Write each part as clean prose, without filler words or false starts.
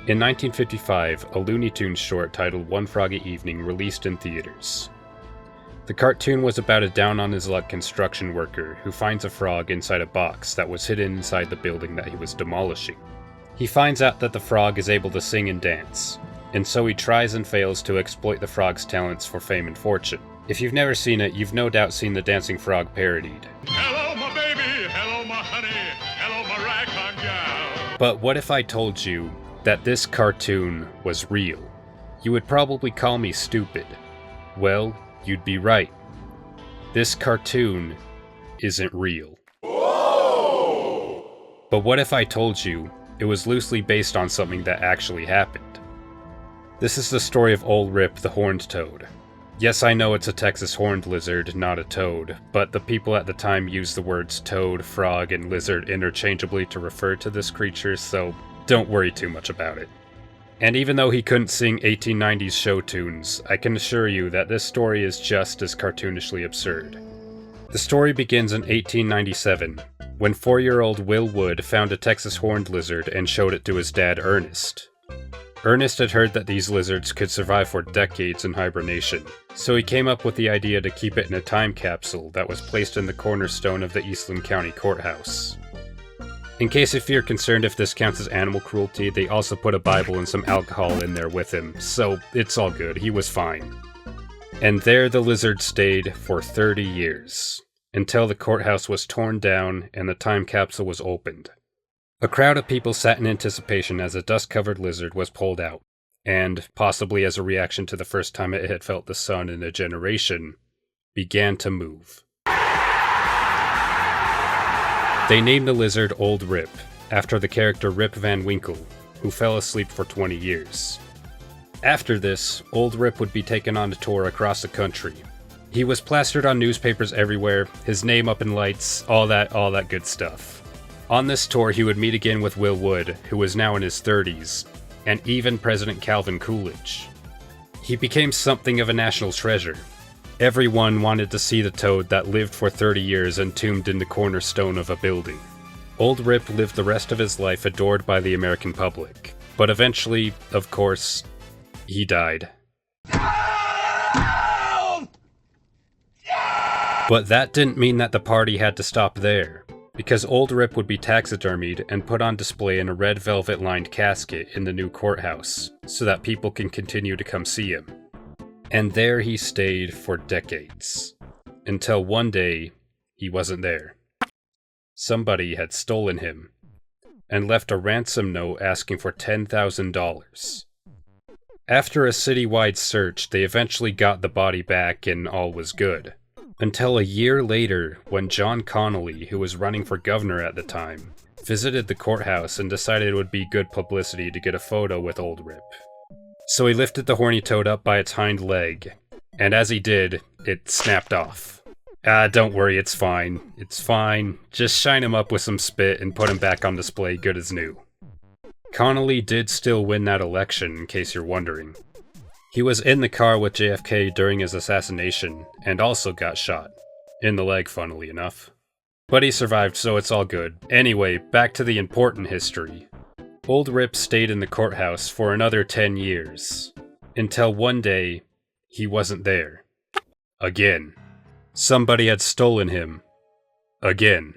In 1955, a Looney Tunes short titled One Froggy Evening released in theaters. The cartoon was about a down-on-his-luck construction worker who finds a frog inside a box that was hidden inside the building that he was demolishing. He finds out that the frog is able to sing and dance, and so he tries and fails to exploit the frog's talents for fame and fortune. If you've never seen it, you've no doubt seen the dancing frog parodied. Hello, my baby. Hello, my honey. Hello, my ragtime gal. But what if I told you that this cartoon was real? You would probably call me stupid. Well, you'd be right. This cartoon isn't real. Whoa! But what if I told you it was loosely based on something that actually happened? This is the story of Old Rip the Horned Toad. Yes, I know it's a Texas horned lizard, not a toad, but the people at the time used the words toad, frog, and lizard interchangeably to refer to this creature, so don't worry too much about it. And even though he couldn't sing 1890s show tunes, I can assure you that this story is just as cartoonishly absurd. The story begins in 1897, when 4-year-old Will Wood found a Texas horned lizard and showed it to his dad Ernest. Ernest had heard that these lizards could survive for decades in hibernation, so he came up with the idea to keep it in a time capsule that was placed in the cornerstone of the Eastland County courthouse. In case if you're concerned if this counts as animal cruelty, they also put a Bible and some alcohol in there with him, so it's all good, he was fine. And there the lizard stayed for 30 years, until the courthouse was torn down and the time capsule was opened. A crowd of people sat in anticipation as a dust-covered lizard was pulled out, and, possibly as a reaction to the first time it had felt the sun in a generation, began to move. They named the lizard Old Rip, after the character Rip Van Winkle, who fell asleep for 20 years. After this, Old Rip would be taken on a tour across the country. He was plastered on newspapers everywhere, his name up in lights, all that good stuff. On this tour, he would meet again with Will Wood, who was now in his 30s, and even President Calvin Coolidge. He became something of a national treasure. Everyone wanted to see the toad that lived for 30 years entombed in the cornerstone of a building. Old Rip lived the rest of his life adored by the American public, but eventually, of course, he died. But that didn't mean that the party had to stop there, because Old Rip would be taxidermied and put on display in a red velvet-lined casket in the new courthouse, so that people can continue to come see him. And there he stayed for decades, until one day, he wasn't there. Somebody had stolen him, and left a ransom note asking for $10,000. After a citywide search, they eventually got the body back and all was good. Until a year later, when John Connolly, who was running for governor at the time, visited the courthouse and decided it would be good publicity to get a photo with Old Rip. So he lifted the horny toad up by its hind leg, and as he did, it snapped off. Don't worry, it's fine. It's fine. Just shine him up with some spit and put him back on display good as new. Connolly did still win that election, in case you're wondering. He was in the car with JFK during his assassination, and also got shot. In the leg, funnily enough. But he survived, so it's all good. Anyway, back to the important history. Old Rip stayed in the courthouse for another 10 years. Until one day, he wasn't there. Again. Somebody had stolen him. Again.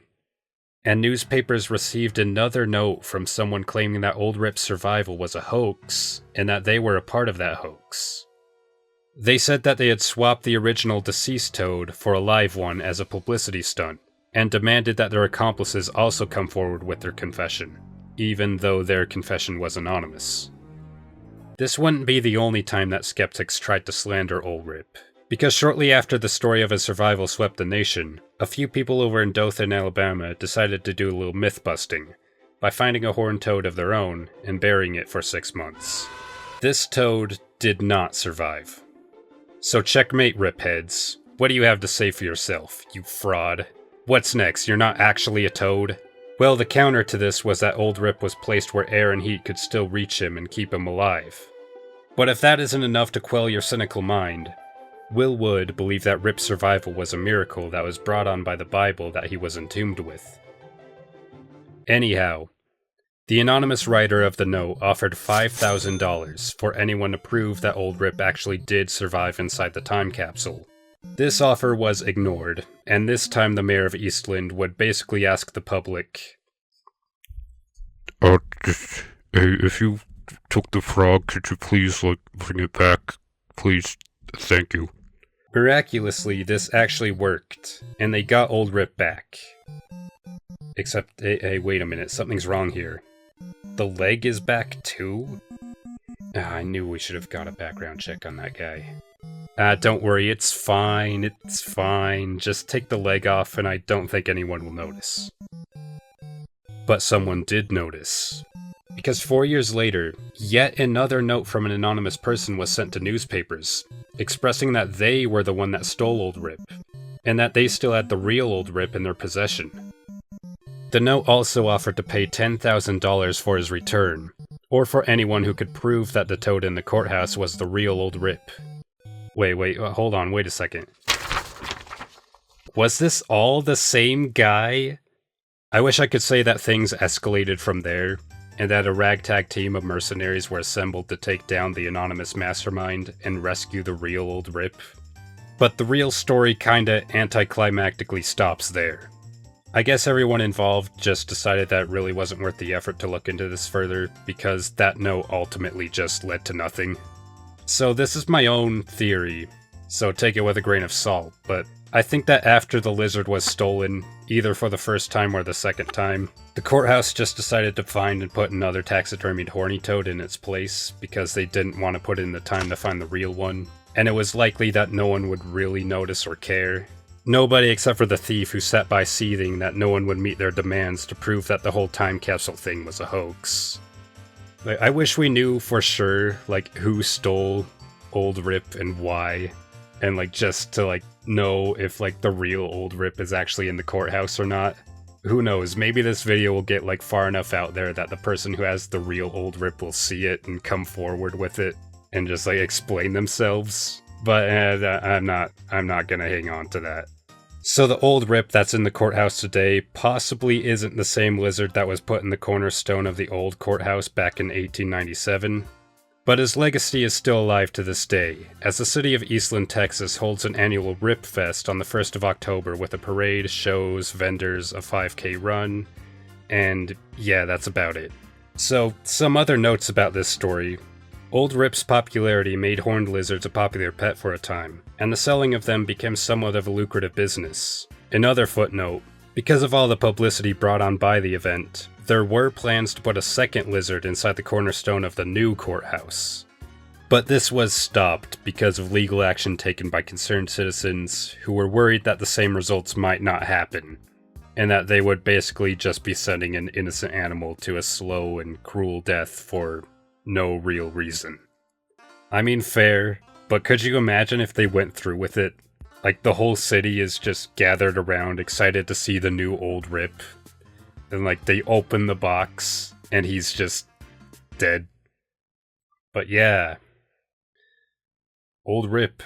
And newspapers received another note from someone claiming that Old Rip's survival was a hoax, and that they were a part of that hoax. They said that they had swapped the original deceased toad for a live one as a publicity stunt, and demanded that their accomplices also come forward with their confession, even though their confession was anonymous. This wouldn't be the only time that skeptics tried to slander Old Rip, because shortly after the story of his survival swept the nation, a few people over in Dothan, Alabama decided to do a little myth-busting by finding a horned toad of their own and burying it for 6 months. This toad did not survive. So checkmate, Ripheads. What do you have to say for yourself, you fraud? What's next, you're not actually a toad? Well, the counter to this was that Old Rip was placed where air and heat could still reach him and keep him alive. But if that isn't enough to quell your cynical mind, Will Wood believed that Rip's survival was a miracle that was brought on by the Bible that he was entombed with. Anyhow, The anonymous writer of the note offered $5,000 for anyone to prove that Old Rip actually did survive inside the time capsule. This offer was ignored, and this time the mayor of Eastland would basically ask the public, hey, if you took the frog, could you please, bring it back? Please, thank you. Miraculously, this actually worked, and they got Old Rip back. Except, hey, wait a minute, something's wrong here. The leg is back too? I knew we should have got a background check on that guy. Don't worry, it's fine, just take the leg off and I don't think anyone will notice. But someone did notice. Because 4 years later, yet another note from an anonymous person was sent to newspapers, expressing that they were the one that stole Old Rip, and that they still had the real Old Rip in their possession. The note also offered to pay $10,000 for his return, or for anyone who could prove that the toad in the courthouse was the real Old Rip. Wait, hold on, wait a second. Was this all the same guy? I wish I could say that things escalated from there, and that a ragtag team of mercenaries were assembled to take down the anonymous mastermind and rescue the real Old Rip. But the real story kinda anticlimactically stops there. I guess everyone involved just decided that it really wasn't worth the effort to look into this further, because that note ultimately just led to nothing. So this is my own theory, so take it with a grain of salt, but I think that after the lizard was stolen, either for the first time or the second time, the courthouse just decided to find and put another taxidermied horny toad in its place, because they didn't want to put in the time to find the real one, and it was likely that no one would really notice or care. Nobody except for the thief who sat by seething that no one would meet their demands to prove that the whole time capsule thing was a hoax. I wish we knew for sure, who stole Old Rip and why, and just to know if the real Old Rip is actually in the courthouse or not. Who knows, maybe this video will get far enough out there that the person who has the real Old Rip will see it and come forward with it and just explain themselves. But I'm not gonna hang on to that. So the Old Rip that's in the courthouse today possibly isn't the same lizard that was put in the cornerstone of the old courthouse back in 1897. But his legacy is still alive to this day, as the city of Eastland, Texas holds an annual Rip Fest on the 1st of October with a parade, shows, vendors, a 5K run, and yeah, that's about it. So, some other notes about this story. Old Rip's popularity made horned lizards a popular pet for a time, and the selling of them became somewhat of a lucrative business. Another footnote, because of all the publicity brought on by the event, there were plans to put a second lizard inside the cornerstone of the new courthouse. But this was stopped because of legal action taken by concerned citizens who were worried that the same results might not happen, and that they would basically just be sending an innocent animal to a slow and cruel death for no real reason. I mean, fair, but could you imagine if they went through with it? The whole city is just gathered around, excited to see the new Old Rip. And they open the box, and he's just dead. But yeah. Old Rip.